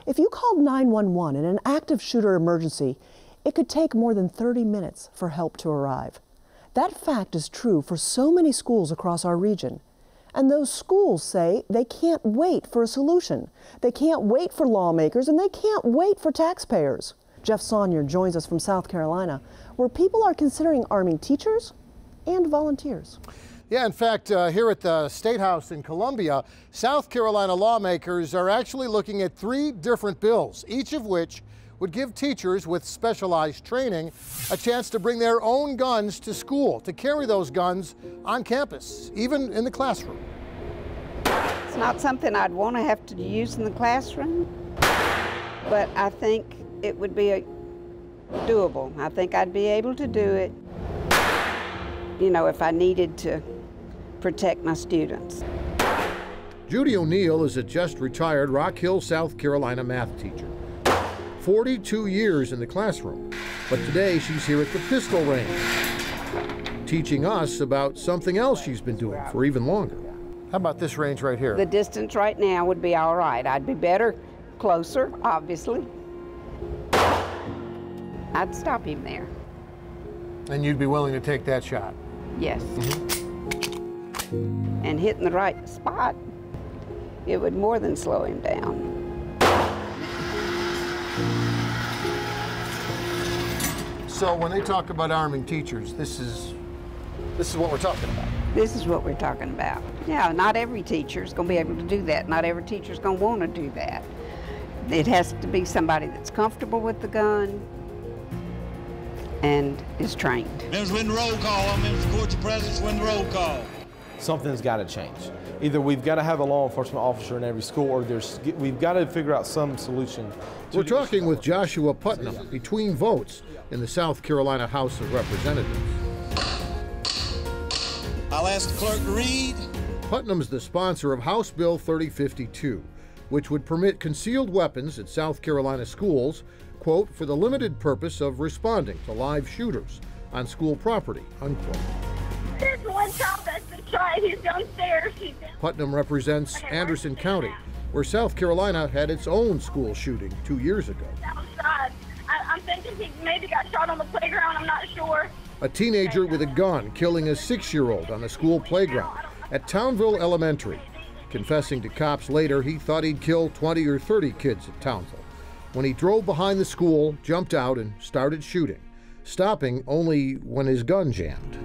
If you called 911 in an active shooter emergency, it could take more than 30 minutes for help to arrive. That fact is true for so many schools across our region. And those schools say they can't wait for a solution. They can't wait for lawmakers, and they can't wait for taxpayers. Jeff Saunier joins us from South Carolina, where people are considering arming teachers and volunteers. Yeah, in fact, here at the State House in Columbia, South Carolina lawmakers are actually looking at 3 different bills, each of which would give teachers with specialized training a chance to bring their own guns to school, to carry those guns on campus, even in the classroom. It's not something I'd want to have to use in the classroom, but I think it would be doable. I think I'd be able to do it, you know, if I needed to protect my students. Judy O'Neill is a just retired Rock Hill, South Carolina math teacher. 42 years in the classroom, but today she's here at the pistol range, teaching us about something else she's been doing for even longer. How about this range right here? The distance right now would be all right. I'd be better closer, obviously. I'd stop him there. And you'd be willing to take that shot? Yes. And hitting the right spot, it would more than slow him down. So when they talk about arming teachers, this is what we're talking about. This is what we're talking about. Yeah, not every teacher is going to be able to do that. Not every teacher is going to want to do that. It has to be somebody that's comfortable with the gun and is trained. Members, win the roll call. Members of the Court, your presence, win the roll call. Something's got to change. Either we've got to have a law enforcement officer in every school, or we've got to figure out some solution. We're talking with Joshua Putnam between votes in the South Carolina House of Representatives. I'll ask the clerk to read. Putnam's the sponsor of House Bill 3052, which would permit concealed weapons at South Carolina schools, quote, for the limited purpose of responding to live shooters on school property, unquote. There's one child that's been shot. He's downstairs. Putnam represents Anderson County, where South Carolina had its own school shooting 2 years ago. Outside. I'm thinking he maybe got shot on the playground. I'm not sure. A teenager with a gun killing a 6-year-old on the school playground at Townville Elementary. Confessing to cops later, he thought he'd kill 20 or 30 kids at Townville. When he drove behind the school, jumped out and started shooting, stopping only when his gun jammed.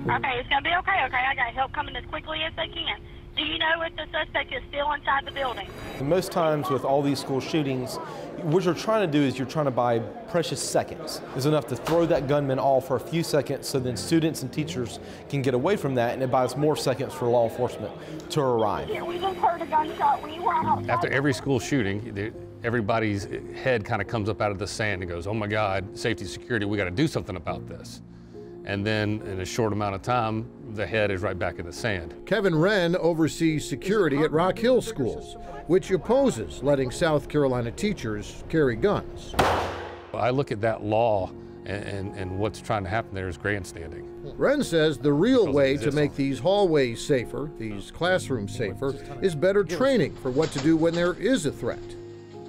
Okay, it's going to be okay, I got help coming as quickly as they can. Do you know if the suspect is still inside the building? Most times with all these school shootings, what you're trying to do is you're trying to buy precious seconds. It's enough to throw that gunman off for a few seconds so then students and teachers can get away from that, and it buys more seconds for law enforcement to arrive. Yeah, we just heard a gunshot. We were outside. After every school shooting, everybody's head kind of comes up out of the sand and goes, oh my God, safety, security, we got to do something about this. And then in a short amount of time, the head is right back in the sand. Kevin Wren oversees security at Rock Hill schools, which opposes letting South Carolina teachers carry guns. I look at that law and what's trying to happen there is grandstanding. Wren says the real way to make these hallways safer, these classrooms safer, is better training for what to do when there is a threat.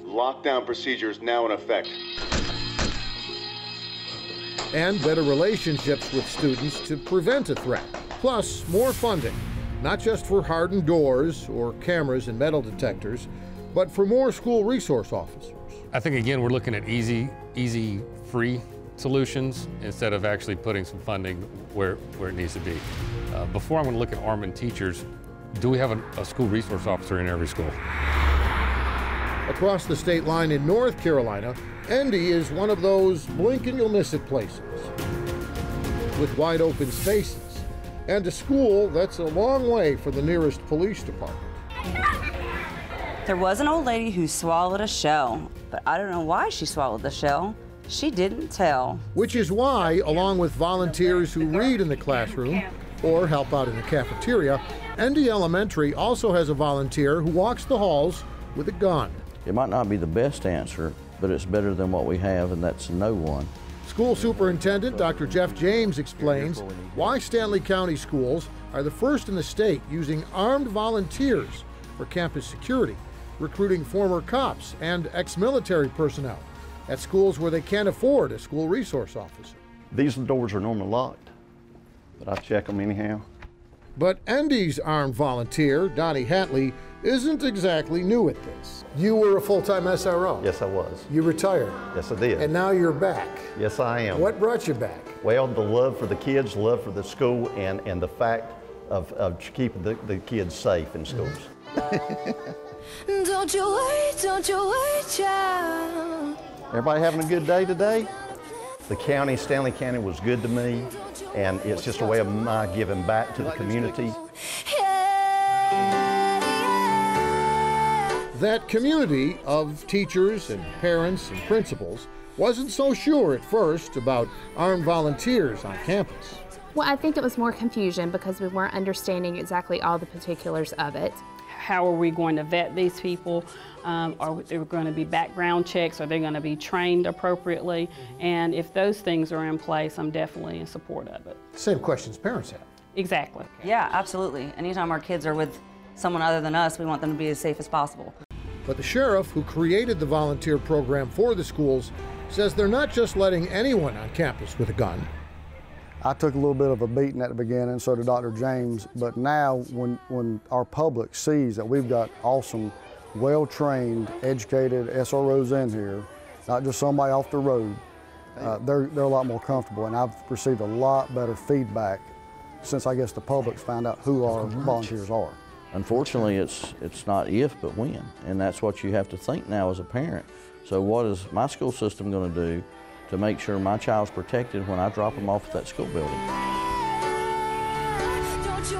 Lockdown procedures now in effect. And better relationships with students to prevent a threat. Plus, more funding, not just for hardened doors or cameras and metal detectors, but for more school resource officers. I think, again, we're looking at easy, free solutions instead of actually putting some funding where it needs to be. Before I'm going to look at arming teachers, do we have a school resource officer in every school? Across the state line in North Carolina, Endy is one of those blink and you'll miss it places, with wide open spaces and a school that's a long way from the nearest police department. There was an old lady who swallowed a shell, but I don't know why she swallowed the shell. She didn't tell. Which is why, along with volunteers who read in the classroom or help out in the cafeteria, Endy Elementary also has a volunteer who walks the halls with a gun. It might not be the best answer, but it's better than what we have, and that's no one. School Superintendent Dr. Jeff James explains why Stanley County schools are the first in the state using armed volunteers for campus security, recruiting former cops and ex-military personnel at schools where they can't afford a school resource officer. These doors are normally locked, but I check them anyhow. But Endy's armed volunteer, Donnie Hatley, isn't exactly new at this. You were a full-time SRO. Yes, I was. You retired. Yes, I did. And now you're back. Yes, I am. What brought you back? Well, the love for the kids, love for the school, and the fact of keeping the kids safe in schools. Don't you worry, child. Everybody having a good day today? The county, Stanly County, was good to me, and it's just a way of my giving back to the community. That community of teachers and parents and principals wasn't so sure at first about armed volunteers on campus. Well, I think it was more confusion because we weren't understanding exactly all the particulars of it. How are we going to vet these people? Are there going to be background checks? Are they going to be trained appropriately? And if those things are in place, I'm definitely in support of it. Same questions parents have. Exactly. Yeah, absolutely. Anytime our kids are with someone other than us, we want them to be as safe as possible. But the sheriff who created the volunteer program for the schools says they're not just letting anyone on campus with a gun. I took a little bit of a beating at the beginning, so did Dr. James, but now when our public sees that we've got awesome, well-trained, educated SROs in here, not just somebody off the road, they're a lot more comfortable, and I've received a lot better feedback since I guess the public's found out who our volunteers are. Unfortunately, it's not if, but when, and that's what you have to think now as a parent. So what is my school system going to do to make sure my child's protected when I drop them off at that school building? Don't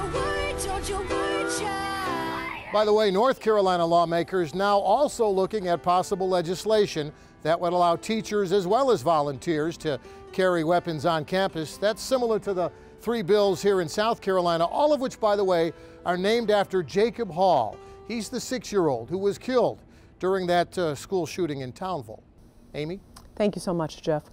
you worry, child. By the way, North Carolina lawmakers now also looking at possible legislation that would allow teachers as well as volunteers to carry weapons on campus. That's similar to the 3 bills here in South Carolina, all of which, by the way, are named after Jacob Hall. He's the 6-year-old who was killed during that school shooting in Townville. Amy? Thank you so much, Jeff.